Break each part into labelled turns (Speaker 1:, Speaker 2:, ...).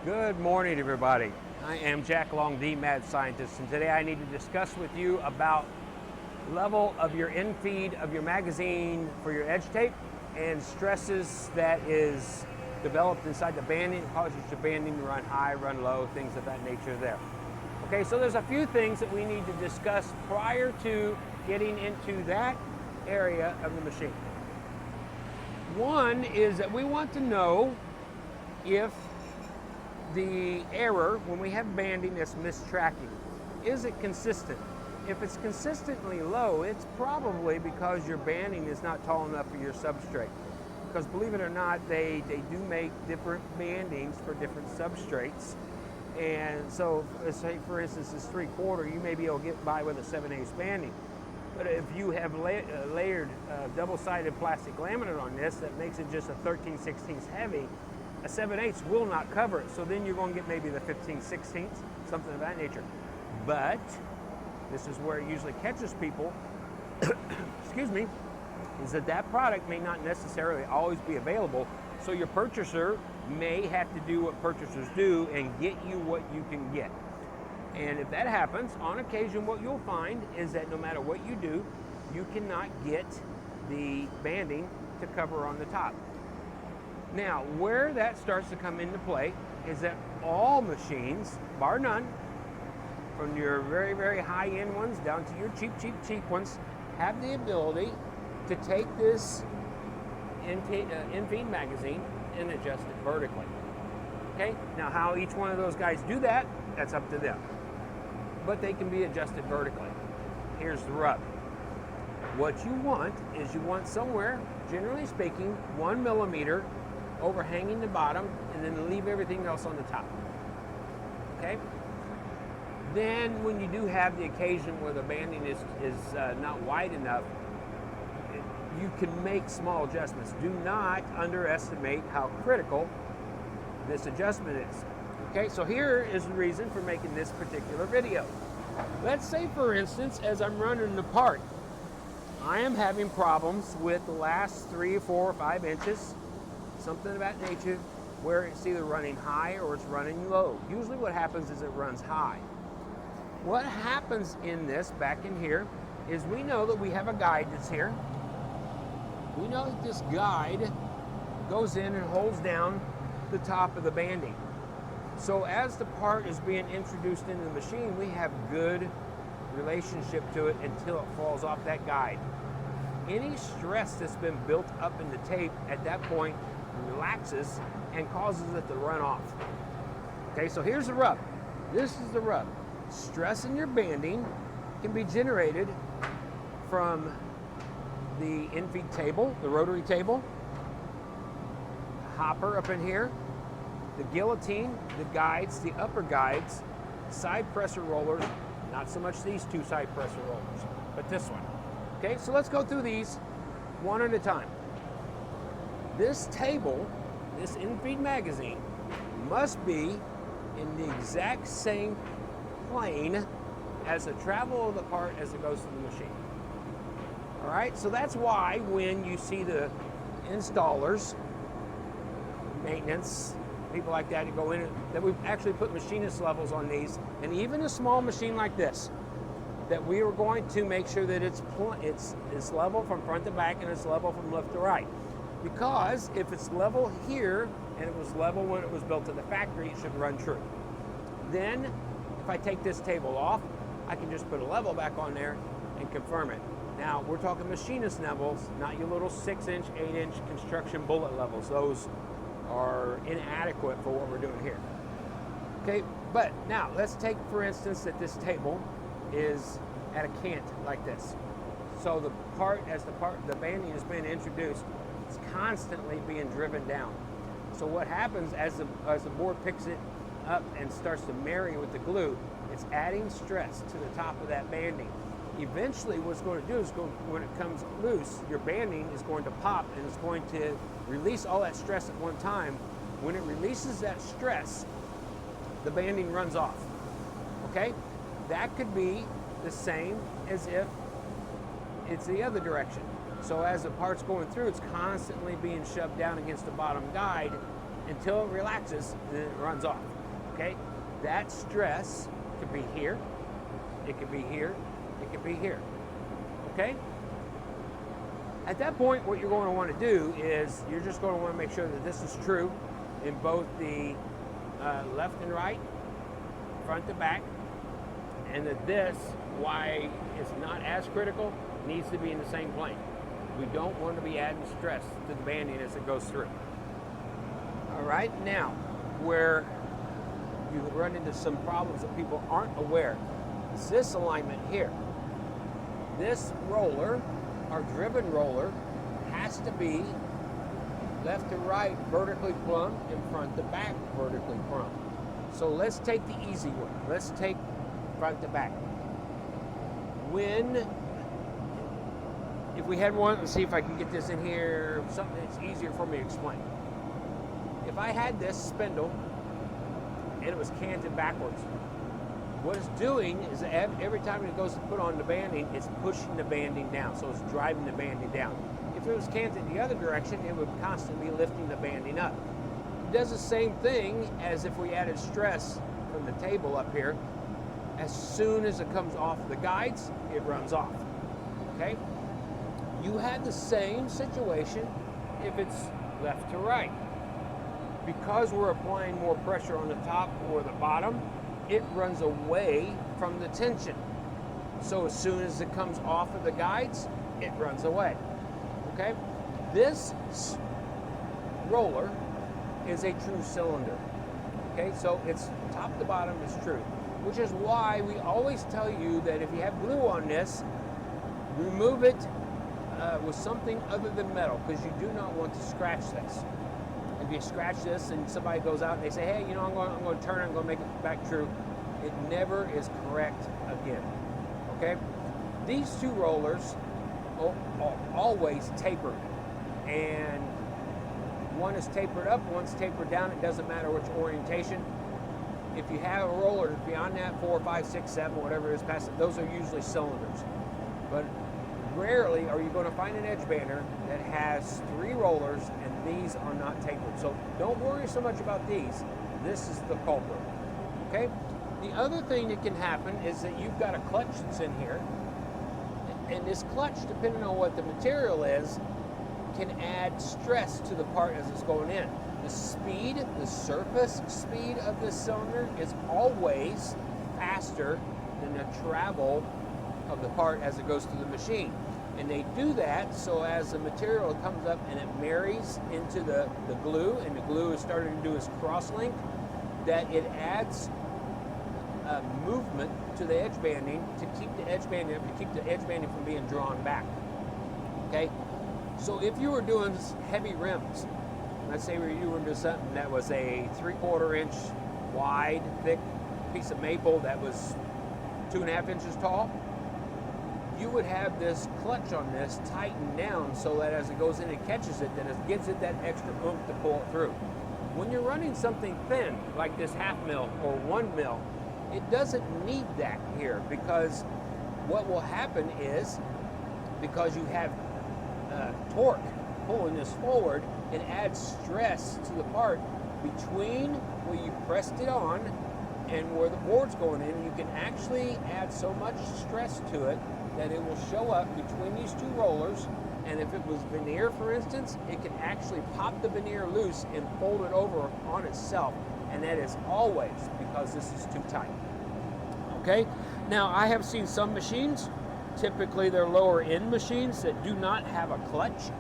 Speaker 1: Good morning, everybody. I am Jack Long, the Mad Scientist, and today I need to discuss with you about level of your in-feed of your magazine for your edge tape and stresses that is developed inside the banding. It causes your banding to run high, run low, things of that nature there. Okay, so there's a few things that we need to discuss prior to getting into that area of the machine. One is that we want to know if the error, when we have banding that's mistracking, is it consistent? If it's consistently low, it's probably because your banding is not tall enough for your substrate. Because believe it or not, they do make different bandings for different substrates. And so, say for instance, it's 3/4, you may be able to get by with a 7/8 banding. But if you have layered double-sided plastic laminate on this that makes it just a 13/16 heavy, a 7/8 will not cover it, so then you're going to get maybe the 15/16, something of that nature. But this is where it usually catches people, excuse me, is that product may not necessarily always be available, so your purchaser may have to do what purchasers do and get you what you can get. And if that happens, on occasion what you'll find is that no matter what you do, you cannot get the banding to cover on the top. Now, where that starts to come into play is that all machines, bar none, from your very, very high-end ones down to your cheap ones, have the ability to take this in-feed magazine and adjust it vertically. Okay? Now, how each one of those guys do that, that's up to them. But they can be adjusted vertically. Here's the rub. What you want is you want somewhere, generally speaking, 1 millimeter overhanging the bottom, and then leave everything else on the top. Okay? Then when you do have the occasion where the banding is not wide enough, you can make small adjustments. Do not underestimate how critical this adjustment is. Okay, so here is the reason for making this particular video. Let's say, for instance, as I'm running the part, I am having problems with the last 3, 4, or 5 inches, something of that nature, where it's either running high or it's running low. Usually what happens is it runs high. What happens in this, back in here, is we know that we have a guide that's here. We know that this guide goes in and holds down the top of the banding. So as the part is being introduced into the machine, we have good relationship to it until it falls off that guide. Any stress that's been built up in the tape at that point relaxes and causes it to run off. Okay, so here's the rub. This is the rub. Stress in your banding can be generated from the in-feed table, the rotary table, hopper up in here, the guillotine, the guides, the upper guides, side pressure rollers, not so much these two side pressure rollers, but this one. Okay, so let's go through these one at a time. This table, this in-feed magazine, must be in the exact same plane as the travel of the part as it goes through the machine. All right, so that's why when you see the installers, maintenance, people like that go in, that we've actually put machinist levels on these, and even a small machine like this, that we are going to make sure that it's level from front to back and it's level from left to right. Because if it's level here and it was level when it was built at the factory, it should run true. Then, if I take this table off, I can just put a level back on there and confirm it. Now, we're talking machinist levels, not your little 6-inch, 8-inch construction bullet levels. Those are inadequate for what we're doing here. Okay, but now let's take, for instance, that this table is at a cant like this. So the banding has been introduced, it's constantly being driven down. So what happens as the board picks it up and starts to marry with the glue, it's adding stress to the top of that banding. Eventually what it's going to do is when it comes loose, your banding is going to pop and it's going to release all that stress at one time. When it releases that stress, the banding runs off. Okay? That could be the same as if it's the other direction. So as the part's going through, it's constantly being shoved down against the bottom guide, until it relaxes, and then it runs off. Okay? That stress could be here, it could be here, it could be here. Okay? At that point, what you're going to want to do is you're just going to want to make sure that this is true in both the left and right, front to back, and that this, why it's not as critical, needs to be in the same plane. We don't want to be adding stress to the banding as it goes through. All right, now, where you run into some problems that people aren't aware is this alignment here. This roller, our driven roller, has to be left to right vertically plumb and front to back vertically plumb. So let's take the easy one. Let's take front to back. If we had one, let's see if I can get this in here, something that's easier for me to explain. If I had this spindle and it was canted backwards, what it's doing is every time it goes to put on the banding, it's pushing the banding down, so it's driving the banding down. If it was canted the other direction, it would constantly be lifting the banding up. It does the same thing as if we added stress from the table up here. As soon as it comes off the guides, it runs off. Okay? You had the same situation if it's left to right. Because we're applying more pressure on the top or the bottom, it runs away from the tension. So as soon as it comes off of the guides, it runs away. Okay? This roller is a true cylinder. Okay, so it's top to bottom is true, which is why we always tell you that if you have glue on this, remove it with something other than metal, because you do not want to scratch this. If you scratch this and somebody goes out and they say, hey, you know, I'm going to turn it, I'm going to make it back true, it never is correct again. Okay? These two rollers are always tapered, and one is tapered up, one's tapered down. It doesn't matter which orientation. If you have a roller beyond that, 4, 5, 6, 7, whatever it is past it, those are usually cylinders. But rarely are you going to find an edgebander that has 3 rollers and these are not tapered. So don't worry so much about these. This is the culprit. Okay? The other thing that can happen is that you've got a clutch that's in here, and this clutch, depending on what the material is, can add stress to the part as it's going in. The speed, the surface speed of this cylinder is always faster than the travel of the part as it goes through the machine. And they do that so as the material comes up and it marries into the glue, and the glue is starting to do its cross-link, that it adds movement to the edge banding to keep the edge banding up, to keep the edge banding from being drawn back. Okay? So if you were doing heavy rims, let's say you were doing something that was a 3/4 inch wide, thick piece of maple that was 2.5 inches tall, you would have this clutch on this tightened down so that as it goes in and catches it, then it gives it that extra oomph to pull it through. When you're running something thin, like this 1/2 mil or 1 mil, it doesn't need that here, because what will happen is, because you have torque pulling this forward, it adds stress to the part between where you pressed it on and where the board's going in. You can actually add so much stress to it that it will show up between these two rollers, and if it was veneer, for instance, it can actually pop the veneer loose and fold it over on itself, and that is always because this is too tight. Okay? Now, I have seen some machines, typically they're lower end machines that do not have a clutch,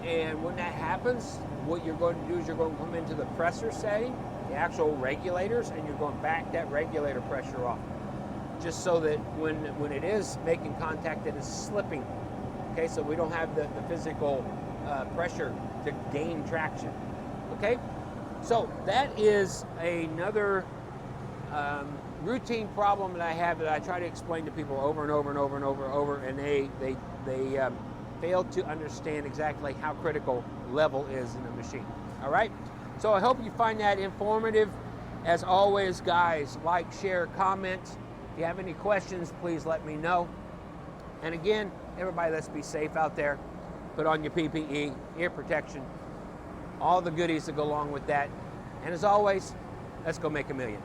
Speaker 1: and when that happens, what you're going to do is you're going to come into the pressure setting, the actual regulators, and you're going to back that regulator pressure off, just so that when it is making contact, that it's slipping. Okay, so we don't have the physical pressure to gain traction. Okay, so that is another routine problem that I have that I try to explain to people over and over and over and over, and they fail to understand exactly how critical level is in the machine. All right, so I hope you find that informative. As always, guys, like, share, comment. If you have any questions, please let me know. And again, everybody, let's be safe out there. Put on your PPE, ear protection, all the goodies that go along with that. And as always, let's go make a million.